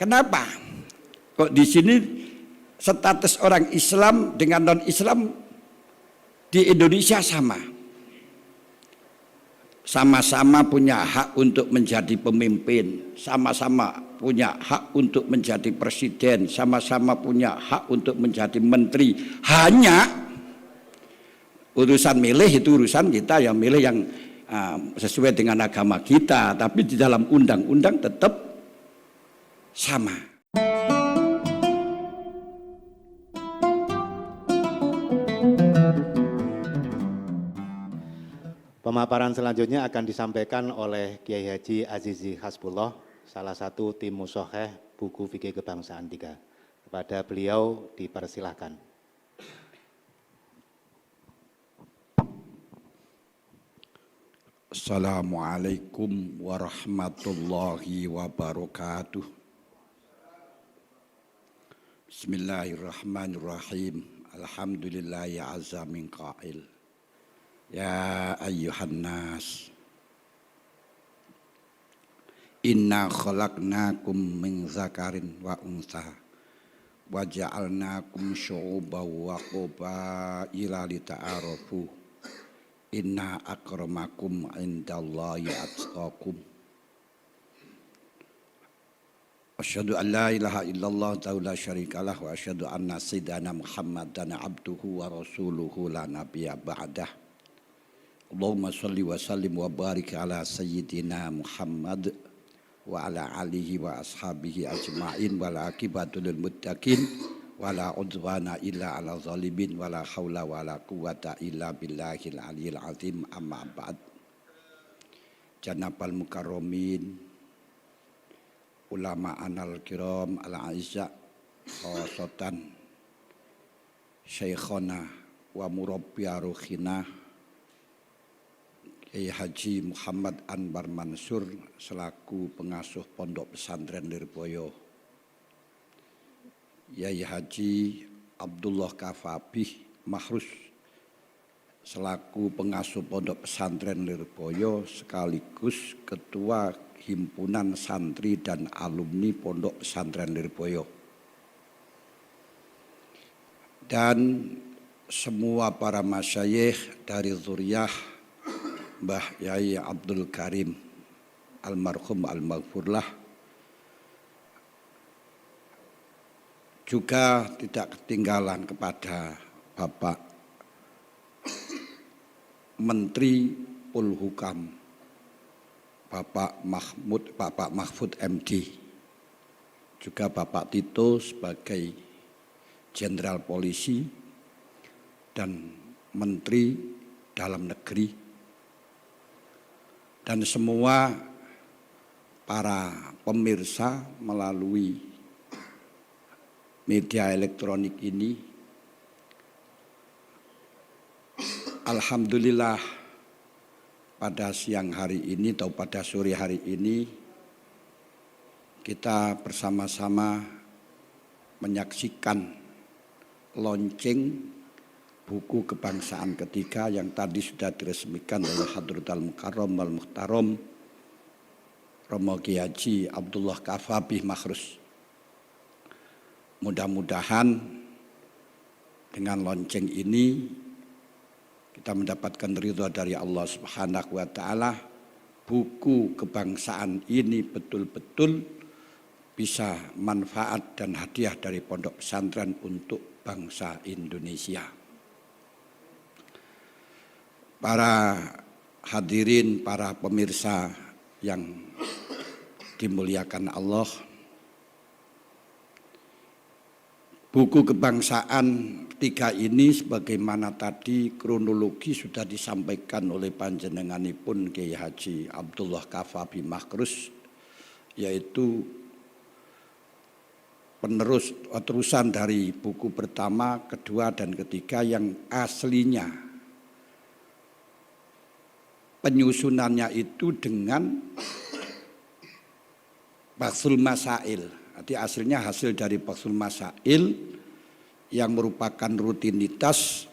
Kenapa? Kok di sini status orang Islam dengan non-Islam di Indonesia sama? Sama-sama punya hak untuk menjadi pemimpin, sama-sama punya hak untuk menjadi presiden, sama-sama punya hak untuk menjadi menteri. Hanya urusan milih itu urusan kita, yang milih yang sesuai dengan agama kita, tapi di dalam undang-undang tetap sama. Pemaparan selanjutnya akan disampaikan oleh Kiai Haji Azizi Hasbullah, salah satu tim mushokheh buku fikih kebangsaan 3. Kepada beliau dipersilahkan. Assalamualaikum warahmatullahi wabarakatuh. Bismillahirrahmanirrahim. Alhamdulillahi azza min qail. Ya ayyuhan nas, inna khalaqnakum min zakarin wa unsa wa ja'alnakum syu'uban wa qabaila lita'arafu. Inna akramakum indallahi atqakum. Asyhadu an la ilaha illallah la syarikalah wa asyhadu anna sayyidana Muhammadan abduhu wa rasuluhu la nabiyya ba'dah. Allahumma shalli wa sallim wa barik ala sayyidina Muhammad wa ala alihi wa ashabihi ajma'in wal aqibatu lil muttaqin wala udwana illa ala zalimin wala haula wala quwata illa billahil aliyil azim. Amma ba'd. Janabal mukarramin, ulama anal kiram al aizza, khosatan syekhona wa murabbiya ruhina Kiai Haji Muhammad Anbar Mansur selaku pengasuh Pondok Pesantren Lirboyo, Kiai Haji Abdullah Kafabih Mahrus selaku pengasuh Pondok Pesantren Lirboyo sekaligus Ketua Himpunan Santri dan Alumni Pondok Pesantren Lirboyo, dan semua para masyayikh dari zuriyah Mbah Yai Abdul Karim almarhum al-maghfurlah, juga tidak ketinggalan kepada Bapak Menteri Polhukam Bapak Mahfud MD, juga Bapak Tito sebagai Jenderal Polisi dan Menteri Dalam Negeri, dan semua para pemirsa melalui media elektronik ini. Alhamdulillah pada siang hari ini atau pada sore hari ini kita bersama-sama menyaksikan launching buku kebangsaan ketiga yang tadi sudah diresmikan oleh Hadratul Mukarram wal Muhtaram Romo Kiai Haji Abdullah Kafabih Mahrus. Mudah-mudahan dengan launching ini kita mendapatkan ridha dari Allah Subhanahu wa taala. Buku kebangsaan ini betul-betul bisa manfaat dan hadiah dari pondok pesantren untuk bangsa Indonesia. Para hadirin, para pemirsa yang dimuliakan Allah, buku kebangsaan 3 ini sebagaimana tadi kronologi sudah disampaikan oleh panjenenganipun Kiai Haji Abdullah Kafabih Mahrus, yaitu terusan dari buku pertama, kedua, dan ketiga yang aslinya penyusunannya itu dengan Bahsul Masail. Jadi hasilnya hasil dari Bahsul Masail yang merupakan rutinitas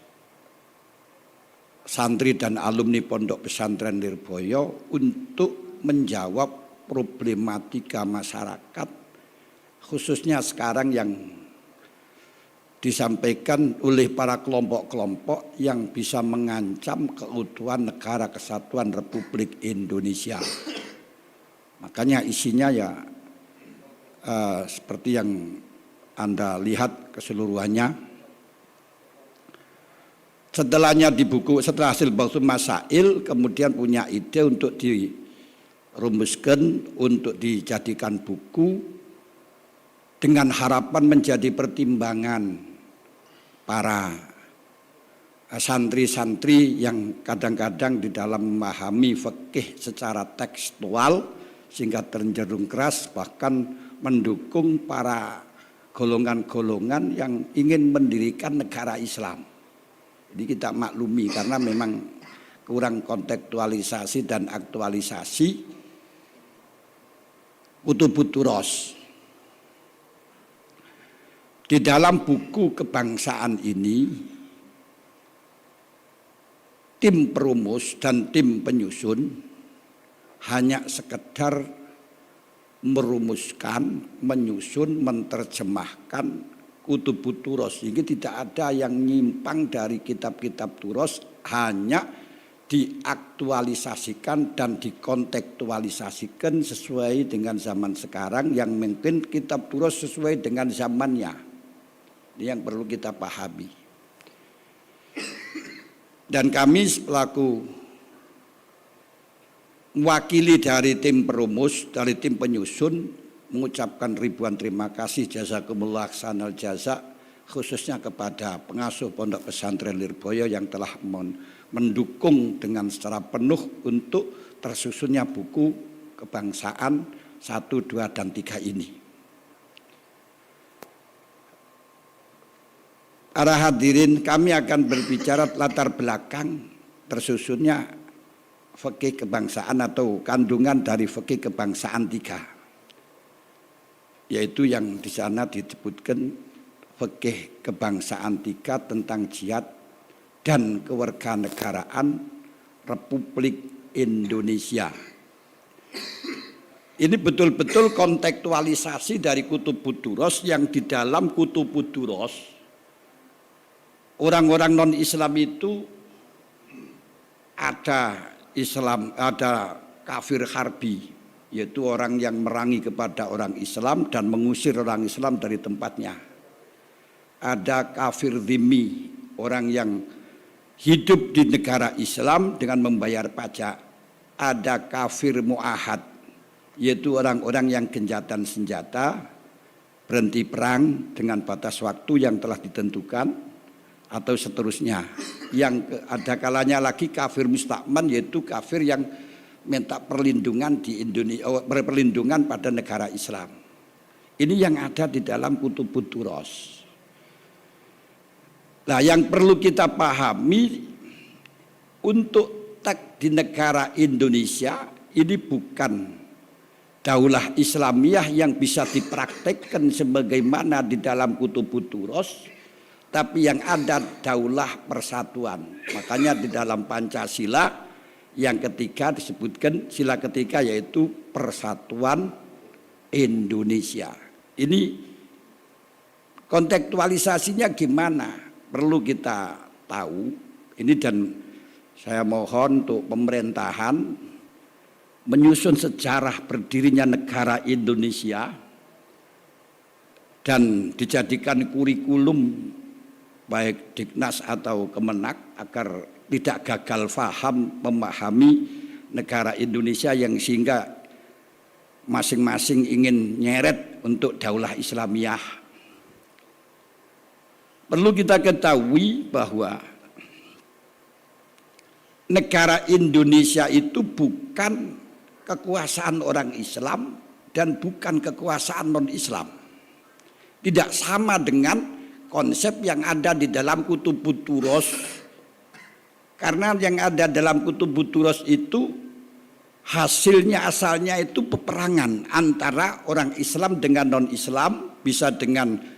santri dan alumni Pondok Pesantren Lirboyo untuk menjawab problematika masyarakat khususnya sekarang yang disampaikan oleh para kelompok-kelompok yang bisa mengancam keutuhan negara kesatuan Republik Indonesia. Makanya isinya ya seperti yang Anda lihat keseluruhannya. Setelah hasil bahsu masail, kemudian punya ide untuk dirumuskan, untuk dijadikan buku dengan harapan menjadi pertimbangan para santri-santri yang kadang-kadang di dalam memahami fikih secara tekstual sehingga terjerung keras, bahkan mendukung para golongan-golongan yang ingin mendirikan negara Islam. Jadi kita maklumi karena memang kurang kontekstualisasi dan aktualisasi Kutubuturos. Di dalam buku kebangsaan ini, tim perumus dan tim penyusun hanya sekedar merumuskan, menyusun, menerjemahkan Kutubuturos. Ini tidak ada yang nyimpang dari kitab-kitab Turos, hanya diaktualisasikan dan dikontekstualisasikan sesuai dengan zaman sekarang yang mungkin kitab Turos sesuai dengan zamannya. Ini yang perlu kita pahami. Dan kami selaku mewakili dari tim perumus, dari tim penyusun, mengucapkan ribuan terima kasih jazakumullah ahsanal jaza, khususnya kepada pengasuh Pondok Pesantren Lirboyo yang telah mendukung dengan secara penuh untuk tersusunnya buku kebangsaan 1, 2, dan 3 ini. Para hadirin, kami akan berbicara latar belakang tersusunnya fikih kebangsaan atau kandungan dari fikih kebangsaan 3, yaitu yang di sana disebutkan fikih kebangsaan 3 tentang jihad dan kewarganegaraan Republik Indonesia. Ini betul-betul kontekstualisasi dari Kutubuturos yang di dalam Kutubuturos orang-orang non-Islam itu ada Islam, ada kafir harbi, yaitu orang yang merangi kepada orang Islam dan mengusir orang Islam dari tempatnya. Ada kafir dhimmi, orang yang hidup di negara Islam dengan membayar pajak. Ada kafir mu'ahad, yaitu orang-orang yang gencatan senjata, berhenti perang dengan batas waktu yang telah ditentukan, atau seterusnya. Yang ada kalanya lagi kafir mustakman, yaitu kafir yang minta perlindungan di Indonesia, perlindungan pada negara Islam. Ini yang ada di dalam Kutubuturos. Nah, yang perlu kita pahami untuk di negara Indonesia ini bukan daulah Islamiyah yang bisa dipraktekkan sebagaimana di dalam Kutubuturos, tapi yang ada daulah persatuan. Makanya di dalam Pancasila yang ketiga disebutkan sila ketiga yaitu persatuan Indonesia. Ini kontekstualisasinya gimana? Perlu kita tahu. Ini dan saya mohon untuk pemerintahan menyusun sejarah berdirinya negara Indonesia dan dijadikan kurikulum baik Diknas atau Kemenak agar tidak gagal faham memahami negara Indonesia yang sehingga masing-masing ingin nyeret untuk daulah Islamiyah. Perlu kita ketahui bahwa negara Indonesia itu bukan kekuasaan orang Islam dan bukan kekuasaan non-Islam. Tidak sama dengan konsep yang ada di dalam Kutubuturos, karena yang ada dalam Kutubuturos itu hasilnya asalnya itu peperangan antara orang Islam dengan non-Islam, bisa dengan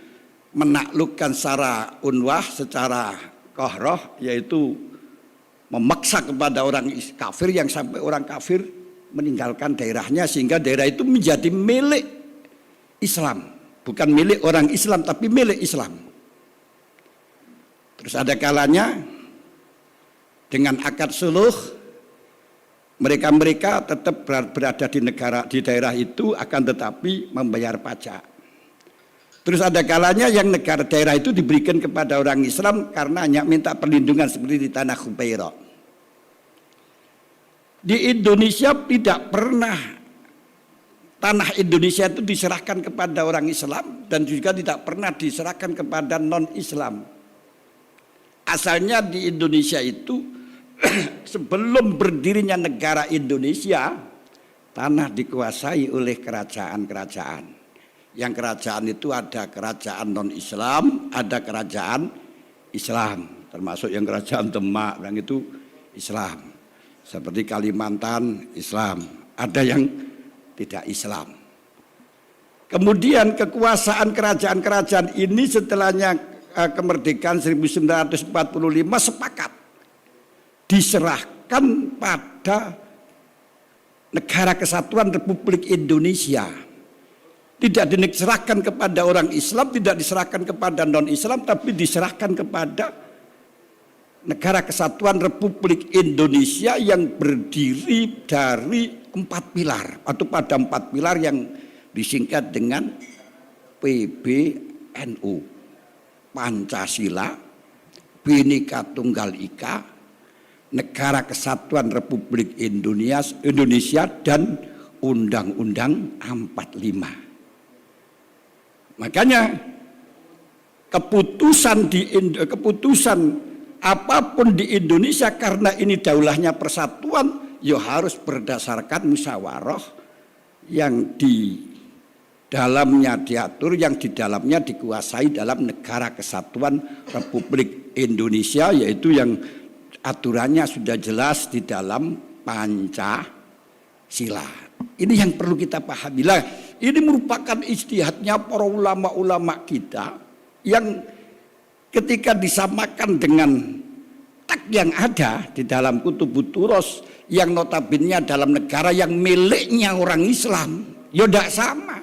menaklukkan secara unwah, secara kohroh, yaitu memaksa kepada orang kafir yang sampai orang kafir meninggalkan daerahnya sehingga daerah itu menjadi milik Islam. bukan milik orang Islam tapi milik Islam. Terus ada kalanya dengan akad suluh mereka tetap berada di daerah itu akan tetapi membayar pajak. Terus ada kalanya yang negara daerah itu diberikan kepada orang Islam karena hanya minta perlindungan seperti di tanah Khubairah. Di Indonesia tidak pernah tanah Indonesia itu diserahkan kepada orang Islam dan juga tidak pernah diserahkan kepada non-Islam. Asalnya di Indonesia itu sebelum berdirinya negara Indonesia, tanah dikuasai oleh kerajaan-kerajaan. Yang kerajaan itu ada kerajaan non-Islam, ada kerajaan Islam, termasuk yang kerajaan Demak, yang itu Islam. Seperti Kalimantan Islam, ada yang tidak Islam. Kemudian kekuasaan kerajaan-kerajaan ini setelahnya kemerdekaan 1945 sepakat diserahkan pada Negara Kesatuan Republik Indonesia. Tidak diserahkan kepada orang Islam, tidak diserahkan kepada non-Islam, tapi diserahkan kepada Negara Kesatuan Republik Indonesia yang berdiri dari 4 pilar atau pada 4 pilar yang disingkat dengan PBNU, Pancasila, Bhinneka Tunggal Ika, Negara Kesatuan Republik Indonesia dan Undang-Undang 45. Makanya keputusan apapun di Indonesia karena ini daulahnya persatuan, ya harus berdasarkan musyawarah yang di dalamnya diatur, yang di dalamnya dikuasai dalam Negara Kesatuan Republik Indonesia, yaitu yang aturannya sudah jelas di dalam Pancasila. Ini yang perlu kita pahami. Ini merupakan ijtihadnya para ulama-ulama kita yang ketika disamakan dengan tak yang ada di dalam Kutubut Turos yang notabene dalam negara yang miliknya orang Islam, ya tidak sama.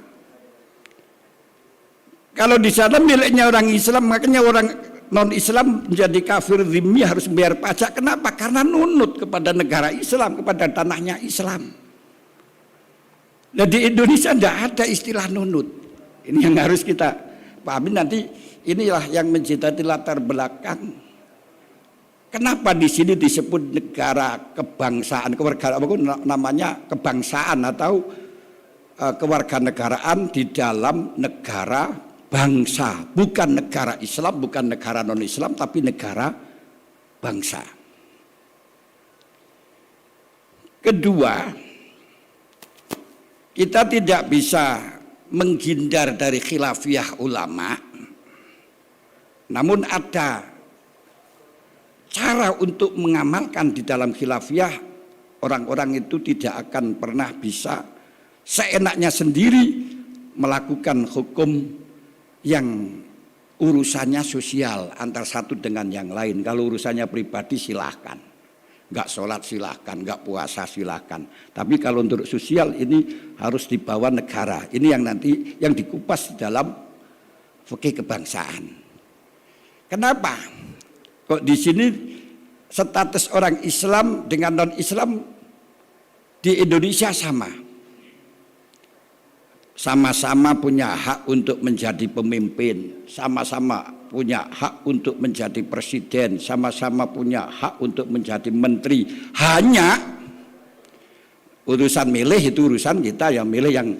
Kalau di sana miliknya orang Islam, makanya orang non-Islam menjadi kafir zimmi harus membayar pajak. Kenapa? Karena nunut kepada negara Islam, kepada tanahnya Islam. Nah di Indonesia tidak ada istilah nunut. Ini yang harus kita pahami. Nanti inilah yang menjadi latar belakang. Kenapa di sini disebut negara kebangsaan, namanya kebangsaan atau kewarganegaraan di dalam negara bangsa, bukan negara Islam, bukan negara non-Islam, tapi negara bangsa. Kedua, kita tidak bisa menghindar dari khilafiyah ulama, namun ada cara untuk mengamalkan di dalam khilafiyah. Orang-orang itu tidak akan pernah bisa seenaknya sendiri melakukan hukum yang urusannya sosial antar satu dengan yang lain. Kalau urusannya pribadi silahkan. Enggak sholat silahkan, enggak puasa silahkan. Tapi kalau untuk sosial ini harus dibawa negara. Ini yang nanti yang dikupas di dalam fikih kebangsaan. Kenapa? Kok di sini status orang Islam dengan non-Islam di Indonesia sama? Sama-sama punya hak untuk menjadi pemimpin, sama-sama punya hak untuk menjadi presiden, sama-sama punya hak untuk menjadi menteri. Hanya urusan milih itu urusan kita, yang milih yang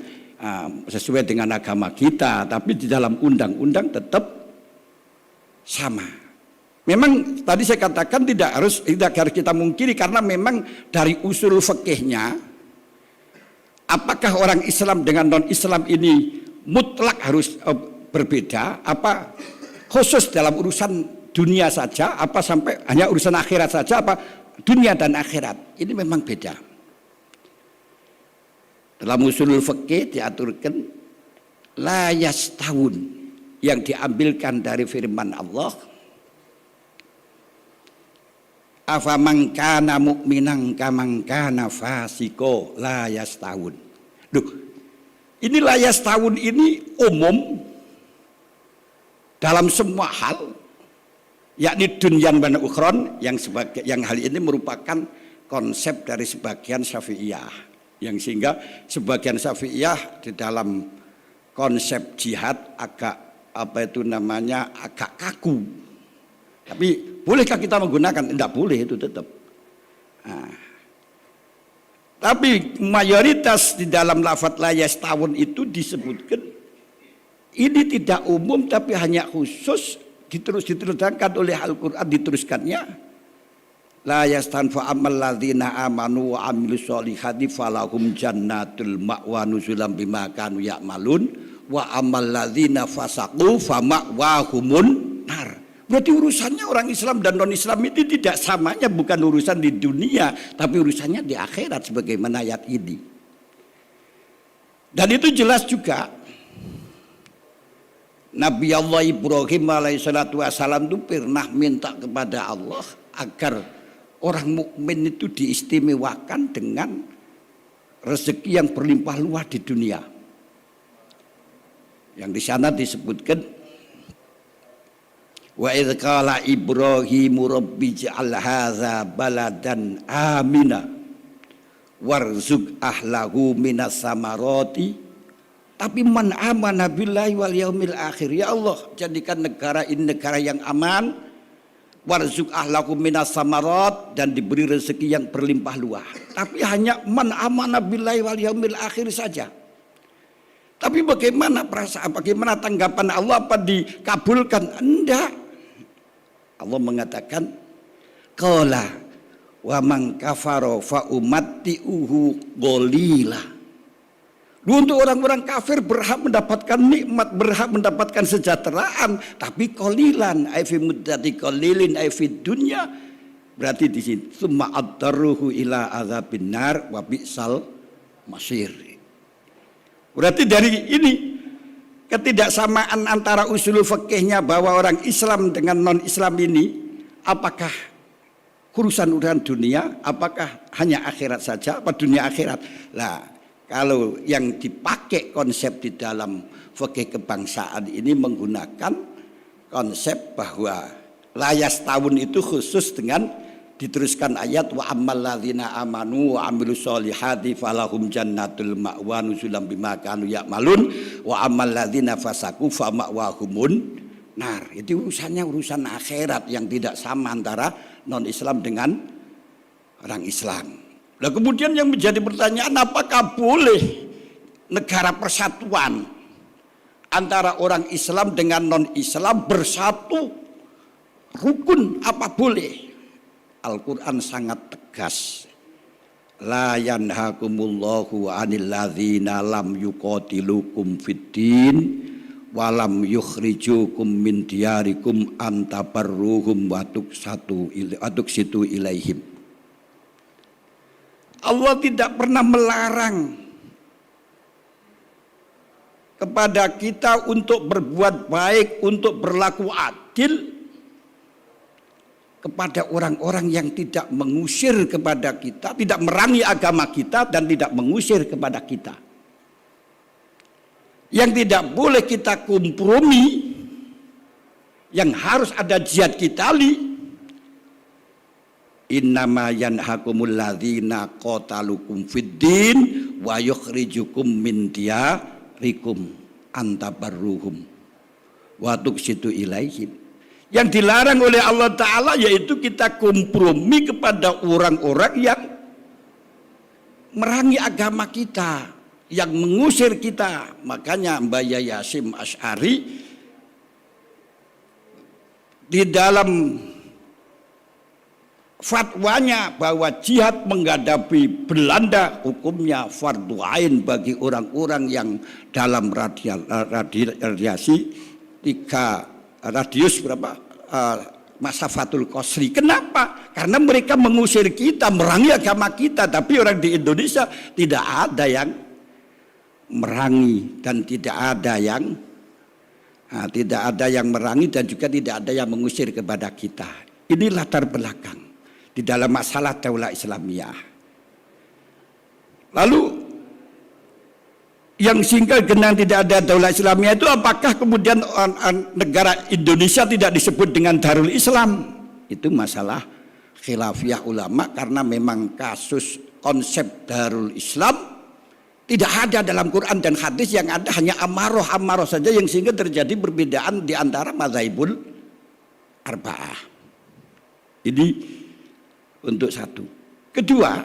sesuai dengan agama kita, tapi di dalam undang-undang tetap sama. Memang tadi saya katakan tidak harus kita mungkiri, karena memang dari usul fikihnya, apakah orang Islam dengan non-Islam ini mutlak harus berbeda, apa khusus dalam urusan dunia saja, apa sampai hanya urusan akhirat saja, apa dunia dan akhirat, ini memang beda. Dalam usulul fikih diaturkan la yastawun, yang diambilkan dari firman Allah, afaman kana mu'minan kaman kana fasiko la yastawun. Duh, ini la yastawun ini umum dalam semua hal, yakni dunyan wa ukhron, yang hal ini merupakan konsep dari sebagian Syafi'iyah, yang sehingga sebagian Syafi'iyah di dalam konsep jihad agak agak kaku. Tapi bolehkah kita menggunakan? Tidak boleh, itu tetap. Nah, tapi mayoritas di dalam lafadz la yastawun itu disebutkan ini tidak umum tapi hanya khusus diteruskan oleh Al-Quran, diteruskannya la yastawun fa ammal ladzina amanu wa amilus solihati falahum jannatul ma'wa nuzulam bima kanu ya'malun wa ammal ladzina fasaqu fa ma'wahumun nar. Berarti urusannya orang Islam dan non-Islam itu tidak samanya bukan urusan di dunia, tapi urusannya di akhirat sebagaimana ayat ini. Dan itu jelas juga Nabi Allah Ibrahim alaihissalatu wassalam itu pernah minta kepada Allah agar orang mukmin itu diistimewakan dengan rezeki yang berlimpah luas di dunia. Yang di sana disebutkan wa idz qala Ibrahimu rabbi ij'al hadza baladan amina warzuq ahlahu minas samarati. Tapi man amana billahi wal yaumil akhir, ya Allah jadikan negara ini negara yang aman, warzuq ahlahu minas samarat, dan diberi rezeki yang berlimpah luas. Tapi hanya man amana billahi wal yaumil akhir saja. Tapi bagaimana perasaan, bagaimana tanggapan Allah, apa dikabulkan? Enggak. Allah mengatakan qala wa man kafara fa umatti'uhu qalila. Untuk orang-orang kafir berhak mendapatkan nikmat, berhak mendapatkan sejahteraan, tapi qalilan ay fi muddati qalilin ay fi dunya. Berarti di sini summa addaruhu ila azabin nar wa bi'sal masir. Berarti dari ini ketidaksamaan antara usul fikihnya bahwa orang Islam dengan non-Islam ini apakah urusan dunia, apakah hanya akhirat saja, apa dunia akhirat. Lah kalau yang dipakai konsep di dalam fikih kebangsaan ini menggunakan konsep bahwa la yastawun itu khusus dengan diteruskan ayat wa ammal ladzina amanu wa amilus solihati falahum jannatul ma'wa nuzulam bima kanu ya'malun wa ammal ladzina fasaqu fa ma'wahumun nar. Itu urusannya urusan akhirat yang tidak sama antara non-Islam dengan orang Islam. Nah, kemudian yang menjadi pertanyaan, apakah boleh negara persatuan antara orang Islam dengan non-Islam bersatu rukun? Apa boleh? Al-Quran sangat tegas. La yanhakumullahu anil ladzina lam yuqatilukum fiddin walam yukhrijukum min diyarikum antabarruhum wa tuqsitu ilaihim. Allah tidak pernah melarang kepada kita untuk berbuat baik, untuk berlaku adil kepada orang-orang yang tidak mengusir kepada kita, tidak merangi agama kita dan tidak mengusir kepada kita. Yang tidak boleh kita kompromi, yang harus ada jihad qitali. Innama yanhakumul ladzina qatalukum fiddin wa yukhrijukum min diyarikum antabarruhum wa tuqsitu ilaihim. Yang dilarang oleh Allah Ta'ala yaitu kita kompromi kepada orang-orang yang merangi agama kita, yang mengusir kita. Makanya Mbak Yayasim Asy'ari di dalam fatwanya bahwa jihad menghadapi Belanda hukumnya fardu ain bagi orang-orang yang dalam radiasi 3 radius berapa masafatul qasri. Kenapa? Karena mereka mengusir kita, merangi agama kita, tapi orang di Indonesia tidak ada yang merangi dan tidak ada yang merangi dan juga tidak ada yang mengusir kepada kita. Ini latar belakang di dalam masalah daulah Islamiyah. Lalu yang sehingga genang tidak ada daulah Islamiyah itu, apakah kemudian negara Indonesia tidak disebut dengan Darul Islam? Itu masalah khilafiyah ulama, karena memang kasus konsep Darul Islam tidak ada dalam Quran dan hadis, yang ada hanya amaroh saja, yang sehingga terjadi perbedaan di antara mazhabul arba'ah. Ini untuk satu. Kedua,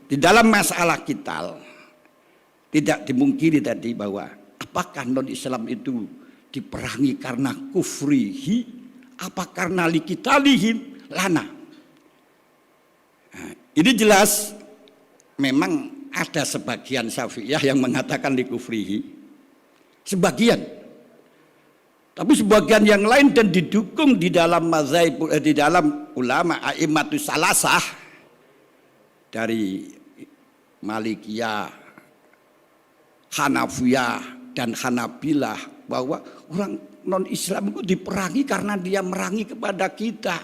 di dalam masalah qital tidak dimungkiri tadi bahwa apakah non-Islam itu diperangi karena kufrihi, apa karena liqitalihim lana. Nah, ini jelas memang ada sebagian Syafi'iyah yang mengatakan likufrihi, sebagian. Tapi sebagian yang lain dan didukung di dalam mazhab, di dalam ulama a'immatus salasah dari Malikiyah, Hanafiyah dan Hanabilah, bahwa orang non-Islam itu diperangi karena dia merangi kepada kita,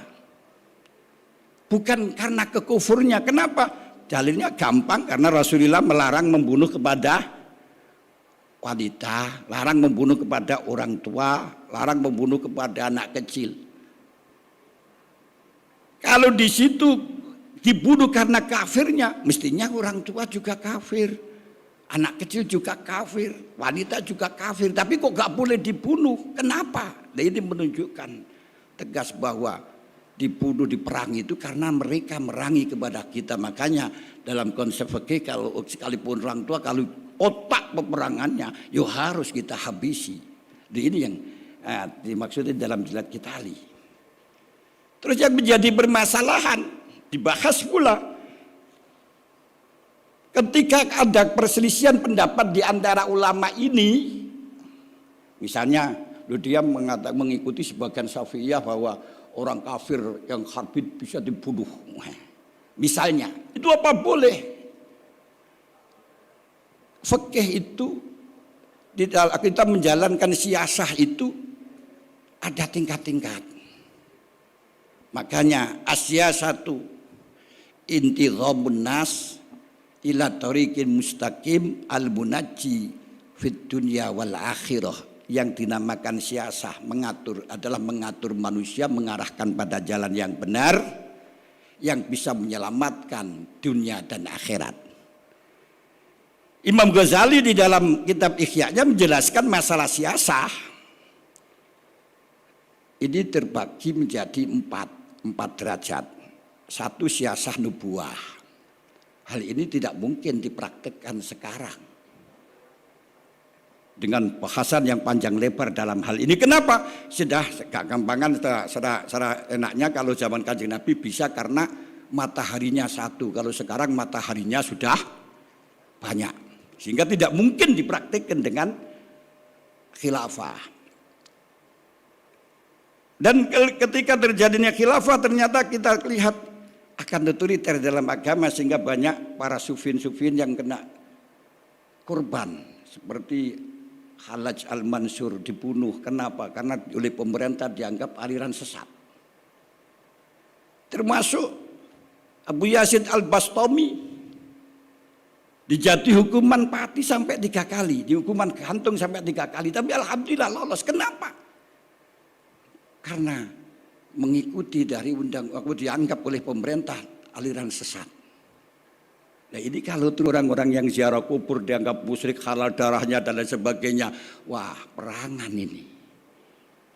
bukan karena kekufurnya. Kenapa? Dalilnya gampang, karena Rasulullah melarang membunuh kepada wanita, larang membunuh kepada orang tua, larang membunuh kepada anak kecil. Kalau di situ dibunuh karena kafirnya, mestinya orang tua juga kafir, anak kecil juga kafir, wanita juga kafir, tapi kok gak boleh dibunuh? Kenapa? Nah, ini menunjukkan tegas bahwa dibunuh, diperangi itu karena mereka merangi kepada kita. Makanya dalam konsep fikih, kalau sekalipun orang tua, kalau otak peperangannya, yo harus kita habisi. Jadi ini yang dimaksudnya dalam jilad qitali. Terus yang menjadi permasalahan dibahas pula ketika ada perselisihan pendapat di antara ulama ini. Misalnya dia mengikuti sebagian Syafi'iyah bahwa orang kafir yang harbin bisa dibunuh. Misalnya, itu apa boleh? Fikih itu, kita menjalankan siasah itu ada tingkat-tingkat. Makanya asyasatu intidhamun nas ila tariqin mustaqim al-munajji fid dunya wal akhirah. Yang dinamakan siasah adalah mengatur manusia mengarahkan pada jalan yang benar, yang bisa menyelamatkan dunia dan akhirat. Imam Ghazali di dalam kitab Ihya-nya menjelaskan masalah siasah ini terbagi menjadi empat derajat. Satu, siasah nubuah. Hal ini tidak mungkin dipraktikkan sekarang dengan bahasan yang panjang lebar dalam hal ini. Kenapa? Sudah gak gampangan, secara enaknya kalau zaman Kanjeng Nabi bisa karena mataharinya satu. Kalau sekarang mataharinya sudah banyak, sehingga tidak mungkin dipraktikkan dengan khilafah. Dan ketika terjadinya khilafah, ternyata kita lihat akan otoriter dalam agama, sehingga banyak para sufin yang kena korban. Seperti Khalaj al-Mansur dibunuh. Kenapa? Karena oleh pemerintah dianggap aliran sesat. Termasuk Abu Yazid al-Bastami dijatuhi hukuman mati sampai 3 kali, dihukuman gantung sampai 3 kali, tapi alhamdulillah lolos. Kenapa? Karena mengikuti dari dianggap oleh pemerintah aliran sesat. Nah, ini kalau orang-orang yang ziarah kubur dianggap musyrik, halal darahnya dan lain sebagainya, wah, perangan ini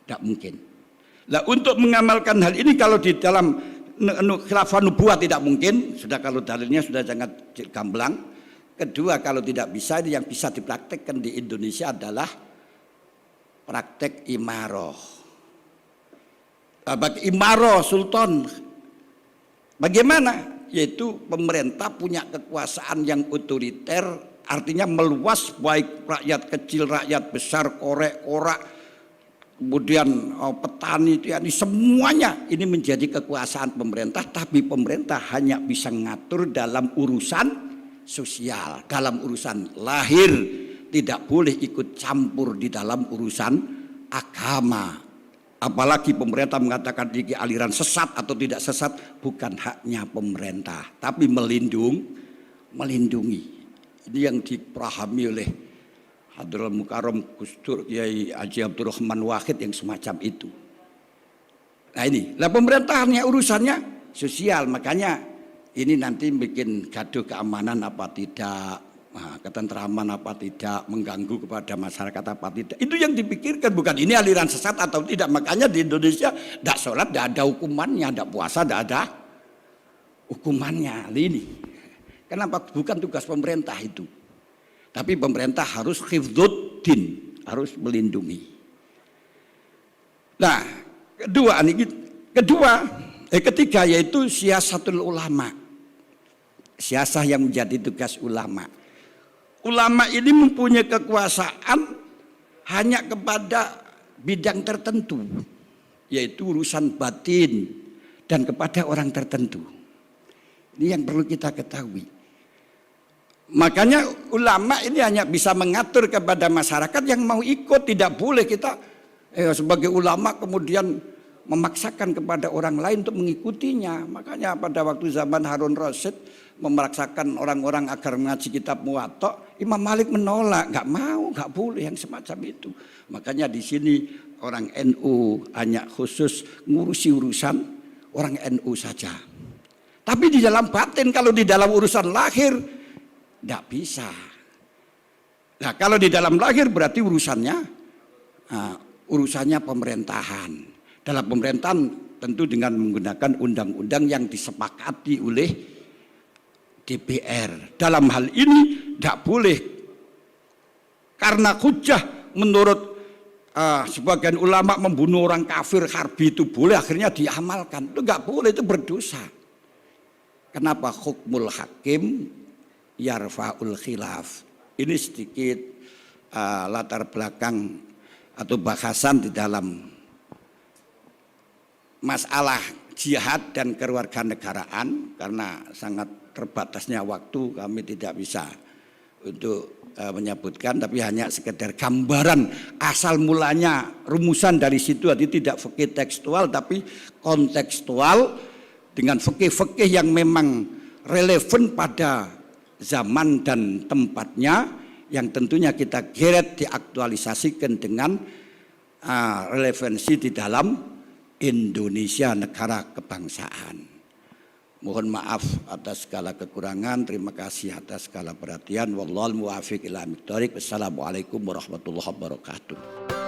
tidak mungkin. Nah, untuk mengamalkan hal ini kalau di dalam khilafah nubuwah tidak mungkin, sudah kalau dalilnya sudah sangat gamblang. Kedua, kalau tidak bisa, yang bisa dipraktekkan di Indonesia adalah praktek imaroh. Imaroh sultan bagaimana? Yaitu pemerintah punya kekuasaan yang otoriter, artinya meluas, baik rakyat kecil, rakyat besar, korek-korak, kemudian petani, ini semuanya ini menjadi kekuasaan pemerintah. Tapi pemerintah hanya bisa ngatur dalam urusan sosial, dalam urusan lahir, tidak boleh ikut campur di dalam urusan agama. Apalagi pemerintah mengatakan ini aliran sesat atau tidak sesat, bukan haknya pemerintah, tapi melindungi. Ini yang dipahami oleh Hadratul Mukarram Gus Dur Kiai Haji Abdurrahman Wahid yang semacam itu. Nah ini, lah pemerintahannya urusannya sosial, makanya ini nanti bikin gaduh keamanan apa tidak, ketentraman apa tidak, mengganggu kepada masyarakat apa tidak. Itu yang dipikirkan, bukan ini aliran sesat atau tidak. Makanya di Indonesia tidak sholat, tidak ada hukumannya, tidak puasa, tidak ada hukumannya. Ini kenapa? Bukan tugas pemerintah itu. Tapi pemerintah harus hifdzuddin, harus melindungi. Nah, ketiga yaitu siasatul ulama. Siasah yang menjadi tugas ulama. Ulama ini mempunyai kekuasaan hanya kepada bidang tertentu, yaitu urusan batin dan kepada orang tertentu. Ini yang perlu kita ketahui. Makanya ulama ini hanya bisa mengatur kepada masyarakat yang mau ikut. Tidak boleh kita sebagai ulama kemudian memaksakan kepada orang lain untuk mengikutinya. Makanya pada waktu zaman Harun Rasyid memaksakan orang-orang agar mengaji kitab Muwatta, Imam Malik menolak, nggak mau, nggak boleh yang semacam itu. Makanya di sini orang NU hanya khusus ngurusi urusan orang NU saja. Tapi di dalam batin, kalau di dalam urusan lahir tidak bisa. Nah kalau di dalam lahir berarti urusannya pemerintahan. Dalam pemerintahan tentu dengan menggunakan undang-undang yang disepakati oleh DPR. Dalam hal ini tidak boleh karena hujah menurut sebagian ulama membunuh orang kafir harbi itu boleh, akhirnya diamalkan. Itu nggak boleh, itu berdosa. Kenapa? Hukmul hakim yarfa'ul khilaf. Ini sedikit latar belakang atau bahasan di dalam masalah jihad dan kewarganegaraan. Karena sangat terbatasnya waktu, kami tidak bisa untuk menyebutkan, tapi hanya sekedar gambaran asal mulanya, rumusan dari situ. Jadi tidak fikih tekstual tapi kontekstual dengan fikih-fikih yang memang relevan pada zaman dan tempatnya, yang tentunya kita geret diaktualisasikan dengan relevansi di dalam Indonesia, negara kebangsaan. Mohon maaf atas segala kekurangan, terima kasih atas segala perhatian. Wallahul muwaffiq ila aqwamit thoriq. Wassalamualaikum warahmatullahi wabarakatuh.